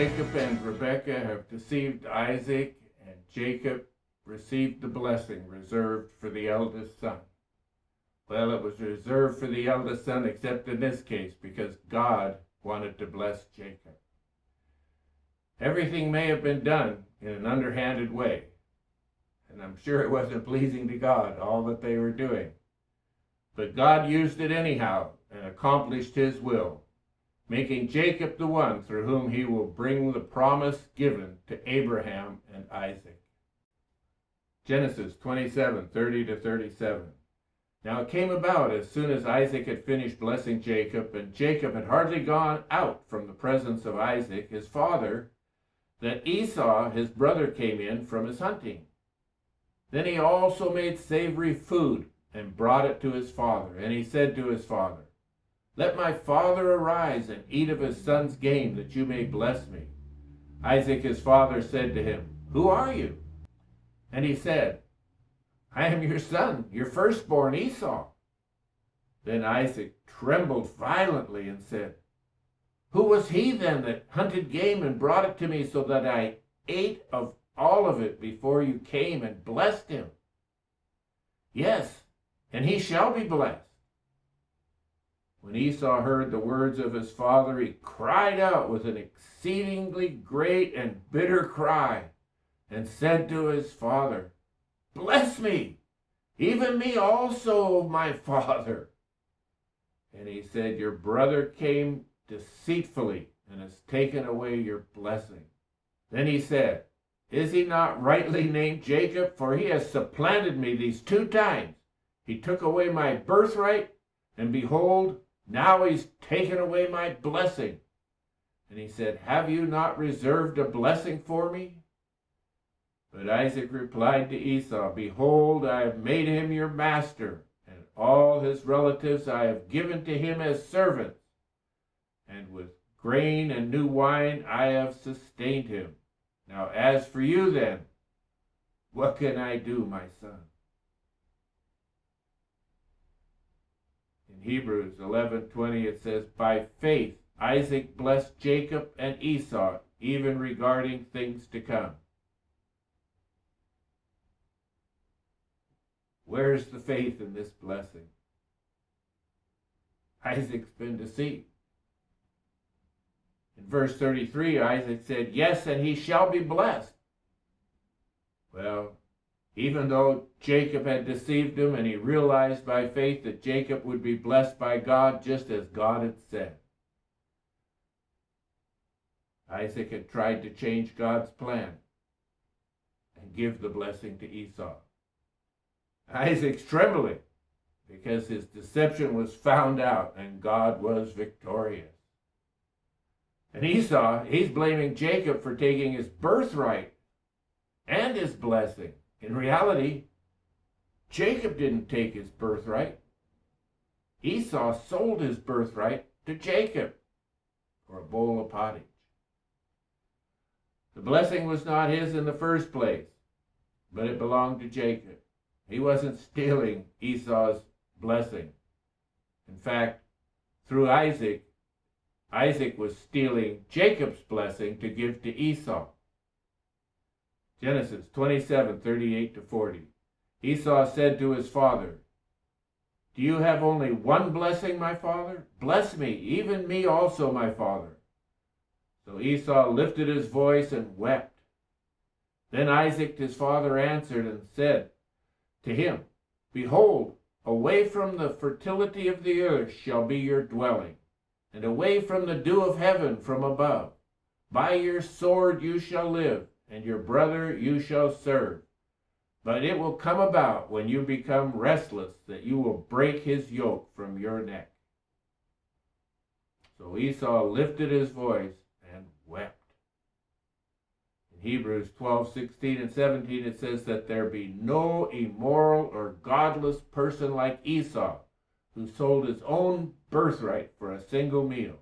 Jacob and Rebekah have deceived Isaac, and Jacob received the blessing reserved for the eldest son. Well, it was reserved for the eldest son, except in this case, because God wanted to bless Jacob. Everything may have been done in an underhanded way, and I'm sure it wasn't pleasing to God, all that they were doing. But God used it anyhow and accomplished his will, making Jacob the one through whom he will bring the promise given to Abraham and Isaac. Genesis 27:30-37. Now it came about as soon as Isaac had finished blessing Jacob, and Jacob had hardly gone out from the presence of Isaac, his father, that Esau, his brother, came in from his hunting. Then he also made savory food and brought it to his father. And he said to his father, "Let my father arise and eat of his son's game, that you may bless me." Isaac his father said to him, "Who are you?" And he said, "I am your son, your firstborn Esau." Then Isaac trembled violently and said, "Who was he then that hunted game and brought it to me, so that I ate of all of it before you came and blessed him? Yes, and he shall be blessed." When Esau heard the words of his father, he cried out with an exceedingly great and bitter cry, and said to his father, "Bless me, even me also, my father." And he said, "Your brother came deceitfully and has taken away your blessing." Then he said, "Is he not rightly named Jacob? For he has supplanted me these 2 times. He took away my birthright, and behold, now he's taken away my blessing." And he said, "Have you not reserved a blessing for me?" But Isaac replied to Esau, "Behold, I have made him your master, and all his relatives I have given to him as servants, and with grain and new wine I have sustained him. Now as for you then, what can I do, my son?" In Hebrews 11:20 it says, "By faith Isaac blessed Jacob and Esau, even regarding things to come." Where's the faith in this blessing? Isaac's been deceived. In verse 33, Isaac said, "Yes, and he shall be blessed." Well, even though Jacob had deceived him, and he realized by faith that Jacob would be blessed by God just as God had said, Isaac had tried to change God's plan and give the blessing to Esau. Isaac's trembling because his deception was found out and God was victorious. And Esau, he's blaming Jacob for taking his birthright and his blessing. In reality, Jacob didn't take his birthright. Esau sold his birthright to Jacob for a bowl of pottage. The blessing was not his in the first place, but it belonged to Jacob. He wasn't stealing Esau's blessing. In fact, through Isaac was stealing Jacob's blessing to give to Esau. Genesis 27:38-40. Esau said to his father, "Do you have only one blessing, my father? Bless me, even me also, my father." So Esau lifted his voice and wept. Then Isaac his father answered and said to him, "Behold, away from the fertility of the earth shall be your dwelling, and away from the dew of heaven from above. By your sword you shall live, and your brother you shall serve. But it will come about when you become restless that you will break his yoke from your neck." So Esau lifted his voice and wept. In Hebrews 12:16-17 it says that there be no immoral or godless person like Esau, who sold his own birthright for a single meal.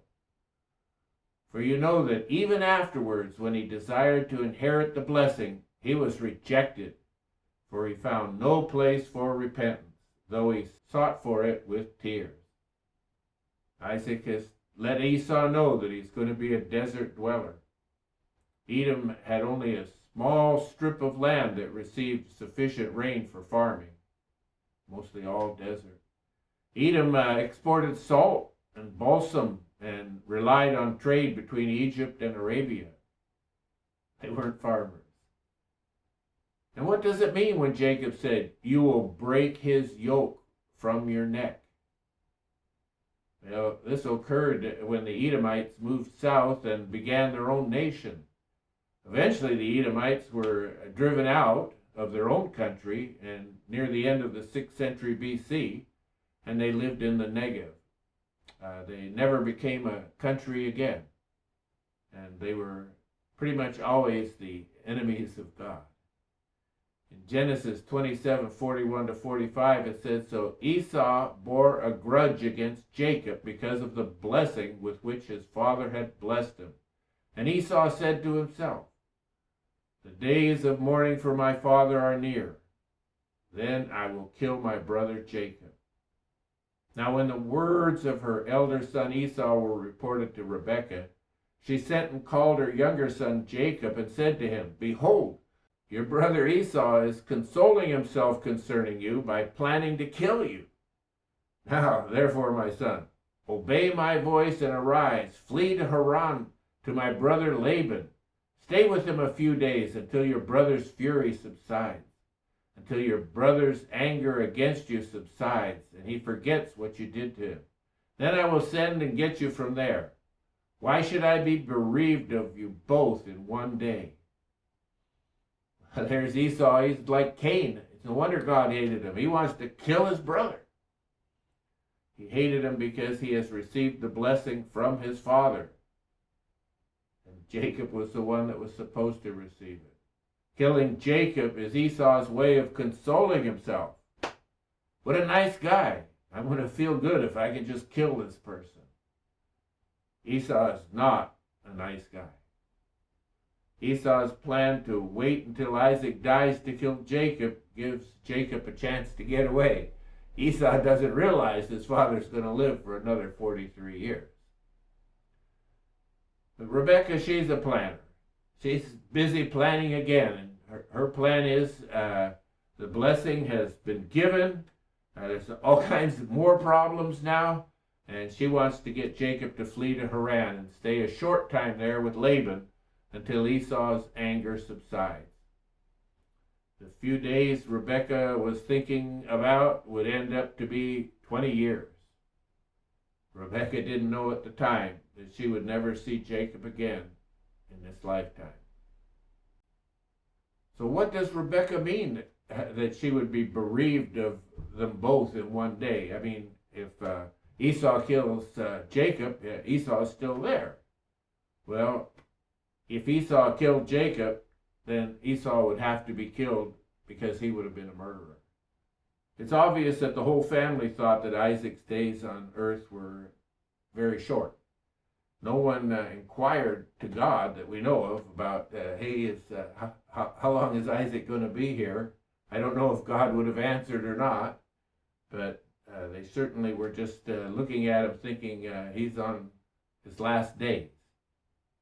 For you know that even afterwards, when he desired to inherit the blessing, he was rejected, for he found no place for repentance, though he sought for it with tears. Isaac has let Esau know that he's going to be a desert dweller. Edom had only a small strip of land that received sufficient rain for farming, mostly all desert. Edom exported salt and balsam and relied on trade between Egypt and Arabia. They weren't farmers. And what does it mean when Jacob said, "You will break his yoke from your neck"? Well, this occurred when the Edomites moved south and began their own nation. Eventually, the Edomites were driven out of their own country and near the end of the 6th century BC, and they lived in the Negev. They never became a country again, and they were pretty much always the enemies of God. In Genesis 27:41-45, it says, "So Esau bore a grudge against Jacob because of the blessing with which his father had blessed him. And Esau said to himself, 'The days of mourning for my father are near. Then I will kill my brother Jacob.' Now when the words of her elder son Esau were reported to Rebekah, she sent and called her younger son Jacob and said to him, 'Behold, your brother Esau is consoling himself concerning you by planning to kill you. Now, therefore, my son, obey my voice and arise, flee to Haran to my brother Laban. Stay with him a few days until your brother's fury subsides, until your brother's anger against you subsides, and he forgets what you did to him. Then I will send and get you from there. Why should I be bereaved of you both in one day?'" There's Esau. He's like Cain. It's no wonder God hated him. He wants to kill his brother. He hated him because he has received the blessing from his father. And Jacob was the one that was supposed to receive it. Killing Jacob is Esau's way of consoling himself. What a nice guy. I'm going to feel good if I can just kill this person. Esau is not a nice guy. Esau's plan to wait until Isaac dies to kill Jacob gives Jacob a chance to get away. Esau doesn't realize his father's going to live for another 43 years. But Rebekah, she's a planner. She's busy planning again. And her plan is the blessing has been given. There's all kinds of more problems now. And she wants to get Jacob to flee to Haran and stay a short time there with Laban until Esau's anger subsides. The few days Rebekah was thinking about would end up to be 20 years. Rebekah didn't know at the time that she would never see Jacob again in this lifetime. So what does Rebekah mean that she would be bereaved of them both in one day? I mean, if Esau kills Jacob, Esau is still there. Well, if Esau killed Jacob, then Esau would have to be killed because he would have been a murderer. It's obvious that the whole family thought that Isaac's days on earth were very short. No one inquired to God that we know of about, hey, how long is Isaac going to be here? I don't know if God would have answered or not, but they certainly were just looking at him thinking he's on his last days.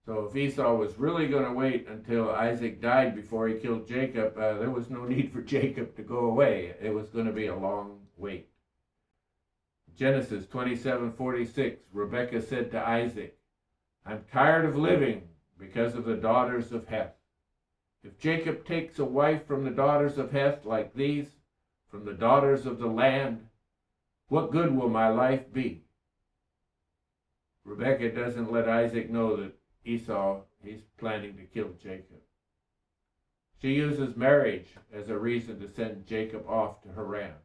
So if Esau was really going to wait until Isaac died before he killed Jacob, there was no need for Jacob to go away. It was going to be a long wait. Genesis 27:46, Rebekah said to Isaac, "I'm tired of living because of the daughters of Heth. If Jacob takes a wife from the daughters of Heth like these, from the daughters of the land, what good will my life be?" Rebekah doesn't let Isaac know that Esau, he's planning to kill Jacob. She uses marriage as a reason to send Jacob off to Haran.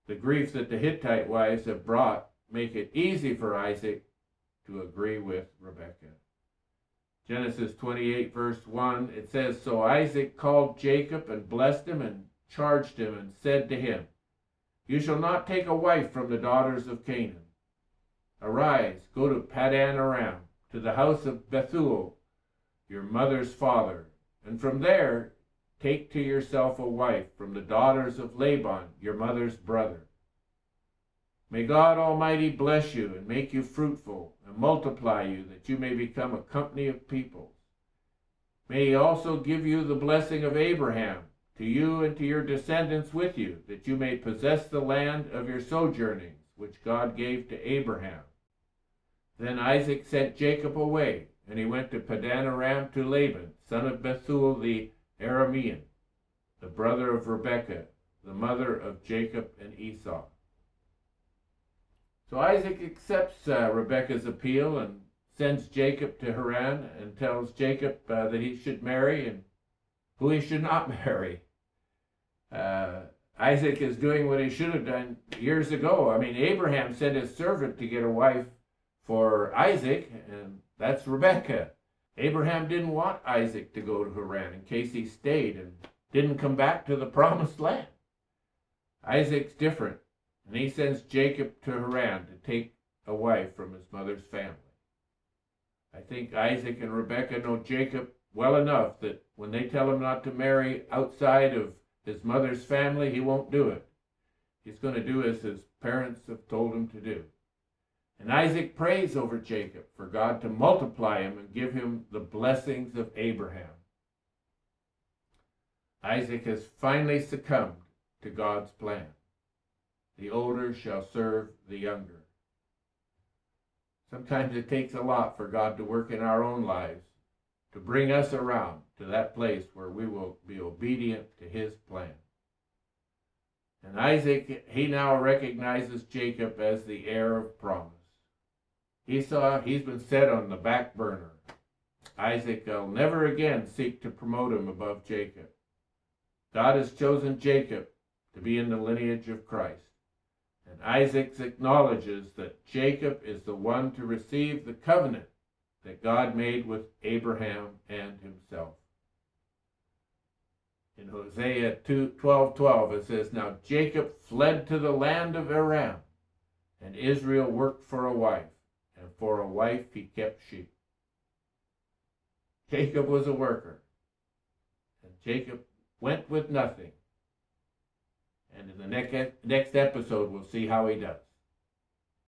The grief that the Hittite wives have brought make it easy for Isaac to agree with Rebekah. Genesis 28 verse 1, it says, "So Isaac called Jacob and blessed him and charged him and said to him, 'You shall not take a wife from the daughters of Canaan. Arise, go to Padan Aram, to the house of Bethuel, your mother's father, and from there take to yourself a wife from the daughters of Laban, your mother's brother. May God Almighty bless you and make you fruitful and multiply you, that you may become a company of peoples. May he also give you the blessing of Abraham, to you and to your descendants with you, that you may possess the land of your sojournings, which God gave to Abraham. Then Isaac sent Jacob away, and he went to Padan Aram to Laban, son of Bethuel the Aramean, the brother of Rebekah, the mother of Jacob and Esau. So Isaac accepts Rebekah's appeal and sends Jacob to Haran and tells Jacob that he should marry and who he should not marry. Isaac is doing what he should have done years ago. I mean, Abraham sent his servant to get a wife for Isaac, and that's Rebekah. Abraham didn't want Isaac to go to Haran in case he stayed and didn't come back to the promised land. Isaac's different, and he sends Jacob to Haran to take a wife from his mother's family. I think Isaac and Rebekah know Jacob well enough that when they tell him not to marry outside of his mother's family, he won't do it. He's going to do as his parents have told him to do. And Isaac prays over Jacob for God to multiply him and give him the blessings of Abraham. Isaac has finally succumbed to God's plan. The older shall serve the younger. Sometimes it takes a lot for God to work in our own lives to bring us around to that place where we will be obedient to his plan. And Isaac, he now recognizes Jacob as the heir of promise. Esau, he's been set on the back burner. Isaac will never again seek to promote him above Jacob. God has chosen Jacob to be in the lineage of Christ. And Isaac acknowledges that Jacob is the one to receive the covenant that God made with Abraham and himself. In Hosea 12:12 it says, "Now Jacob fled to the land of Aram, and Israel worked for a wife, and for a wife he kept sheep." Jacob was a worker, and Jacob went with nothing. And in the next episode, we'll see how he does.